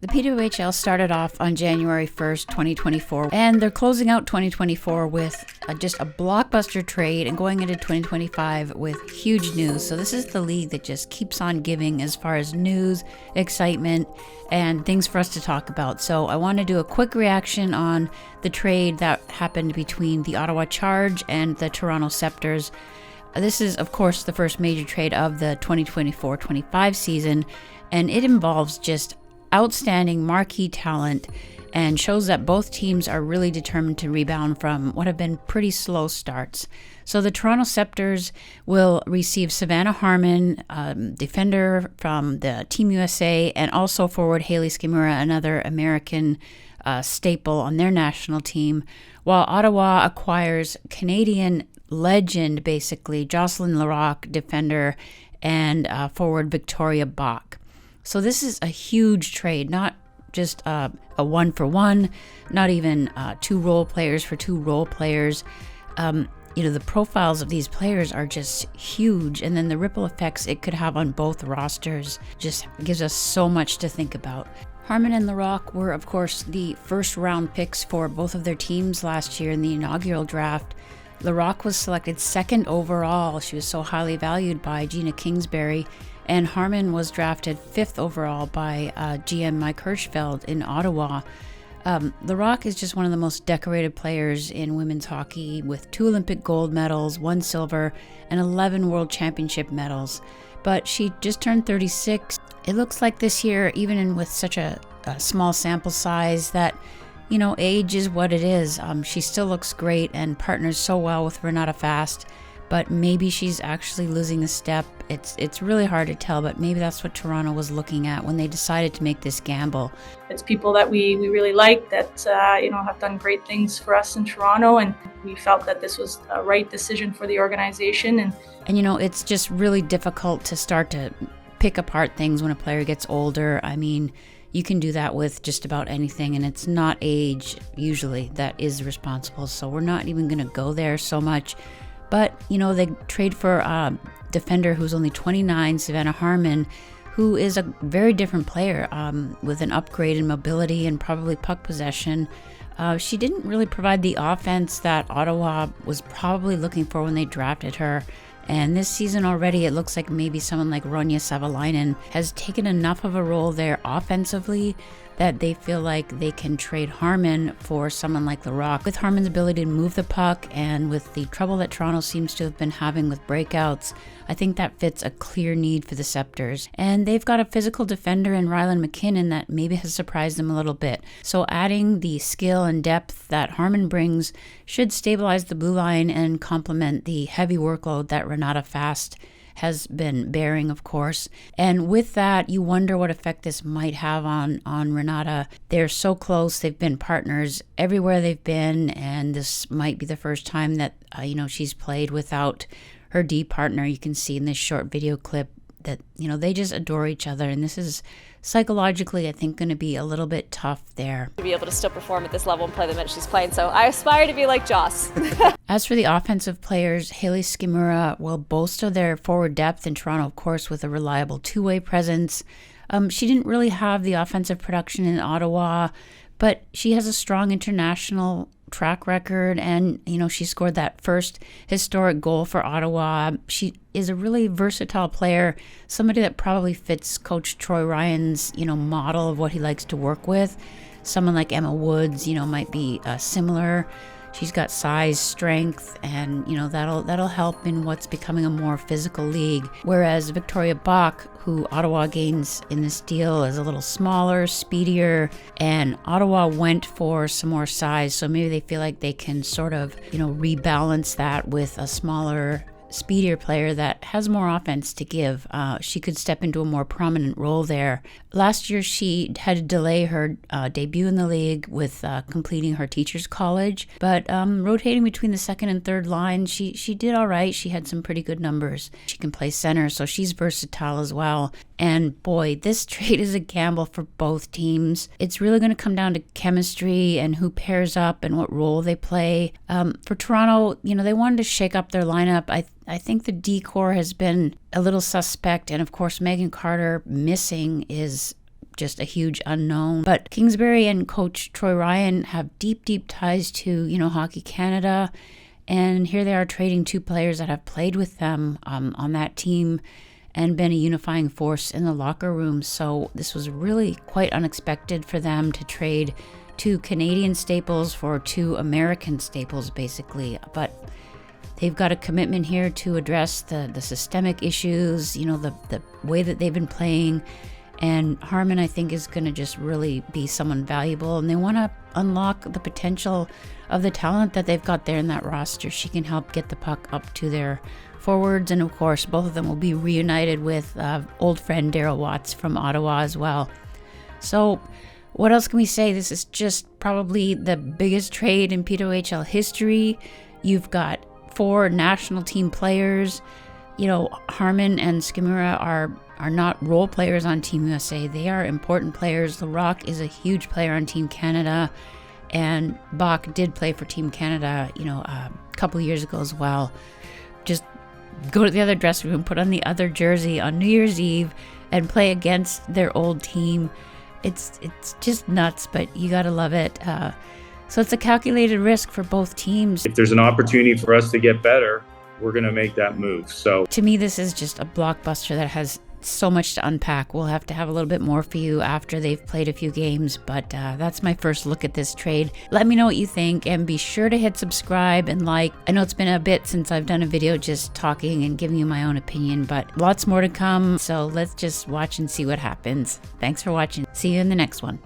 The PWHL started off on January 1st, 2024, and they're closing out 2024 with just a blockbuster trade and going into 2025 with huge news. So this is the league that just keeps on giving as far as news, excitement, and things for us to talk about. So I want to do a quick reaction on the trade that happened between the Ottawa Charge and the Toronto Scepters. This is, of course, the first major trade of the 2024-25 season, and it involves just outstanding marquee talent and shows that both teams are really determined to rebound from what have been pretty slow starts. So the Toronto Scepters will receive Savannah Harmon, defender from the Team USA, and also forward Hayley Scamurra, another American staple on their national team, while Ottawa acquires Canadian legend, basically, Jocelyne Larocque, defender, and forward Victoria Bach. So this is a huge trade, not just a one-for-one, not even two role players for two role players. The profiles of these players are just huge, and then the ripple effects it could have on both rosters just gives us so much to think about. Harmon and Larocque were, of course, the first-round picks for both of their teams last year in the inaugural draft. Larocque was selected second overall. She was so highly valued by Gina Kingsbury. And Harmon was drafted 5th overall by GM Mike Hirshfeld in Ottawa. Larocque is just one of the most decorated players in women's hockey, with 2 Olympic gold medals, 1 silver, and 11 World Championship medals. But she just turned 36. It looks like this year, even with such a small sample size, that age is what it is. She still looks great and partners so well with Renata Fast. But maybe she's actually losing a step. It's really hard to tell, but maybe that's what Toronto was looking at when they decided to make this gamble. It's people that we really like that have done great things for us in Toronto, and we felt that this was a right decision for the organization. And it's just really difficult to start to pick apart things when a player gets older. I mean, you can do that with just about anything, and it's not age usually that is responsible. So we're not even going to go there so much. But, they trade for a defender who's only 29, Savannah Harmon, who is a very different player with an upgrade in mobility and probably puck possession. She didn't really provide the offense that Ottawa was probably looking for when they drafted her. And this season already, it looks like maybe someone like Ronja Savalainen has taken enough of a role there offensively that they feel like they can trade Harmon for someone like Larocque. With Harmon's ability to move the puck and with the trouble that Toronto seems to have been having with breakouts, I think that fits a clear need for the Scepters. And they've got a physical defender in Ryland McKinnon that maybe has surprised them a little bit. So adding the skill and depth that Harmon brings should stabilize the blue line and complement the heavy workload that Renata Fast has been bearing, of course. And with that, you wonder what effect this might have on Renata. They're so close. They've been partners everywhere they've been, and this might be the first time that she's played without her D partner. You can see in this short video clip that they just adore each other, and this is psychologically, I think, going to be a little bit tough there. To be able to still perform at this level and play the minutes she's playing, so I aspire to be like Joss. As for the offensive players, Hayley Scamurra will bolster their forward depth in Toronto, of course, with a reliable two-way presence. She didn't really have the offensive production in Ottawa, but she has a strong international track record, and she scored that first historic goal for Ottawa. She is a really versatile player, somebody that probably fits Coach Troy Ryan's model of what he likes to work with. Someone like Emma Woods might be similar. She's got size, strength, and that'll help in what's becoming a more physical league. Whereas Victoria Bach, who Ottawa gains in this deal, is a little smaller, speedier, and Ottawa went for some more size, so maybe they feel like they can sort of rebalance that with a smaller, speedier player that has more offense to give. She could step into a more prominent role there. Last year, she had to delay her debut in the league with completing her teacher's college, but rotating between the second and third line, she did all right. She had some pretty good numbers. She can play center, so she's versatile as well. And boy, this trade is a gamble for both teams. It's really going to come down to chemistry and who pairs up and what role they play. For Toronto, they wanted to shake up their lineup. I think the D-core has been a little suspect, and of course Megan Carter missing is just a huge unknown. But Kingsbury and coach Troy Ryan have deep ties to, Hockey Canada. And here they are trading 2 players that have played with them on that team and been a unifying force in the locker room. So this was really quite unexpected for them to trade 2 Canadian staples for 2 American staples, basically. But they've got a commitment here to address the systemic issues, the way that they've been playing. And Harmon, I think, is going to just really be someone valuable. And they want to unlock the potential of the talent that they've got there in that roster. She can help get the puck up to their forwards. And of course, both of them will be reunited with old friend Daryl Watts from Ottawa as well. So what else can we say? This is just probably the biggest trade in PWHL history. You've got 4 national team players. Harmon and Scamurra are not role players on Team USA. They are important players. Larocque is a huge player on Team Canada, and Bach did play for Team Canada, a couple years ago as well. Just go to the other dressing room, put on the other jersey on New Year's Eve, and play against their old team. It's just nuts, but you gotta love it. So it's a calculated risk for both teams. If there's an opportunity for us to get better, we're going to make that move. So to me, this is just a blockbuster that has so much to unpack. We'll have to have a little bit more for you after they've played a few games, but that's my first look at this trade. Let me know what you think, and be sure to hit subscribe and like. I know it's been a bit since I've done a video just talking and giving you my own opinion, but lots more to come, so let's just watch and see what happens. Thanks for watching. See you in the next one.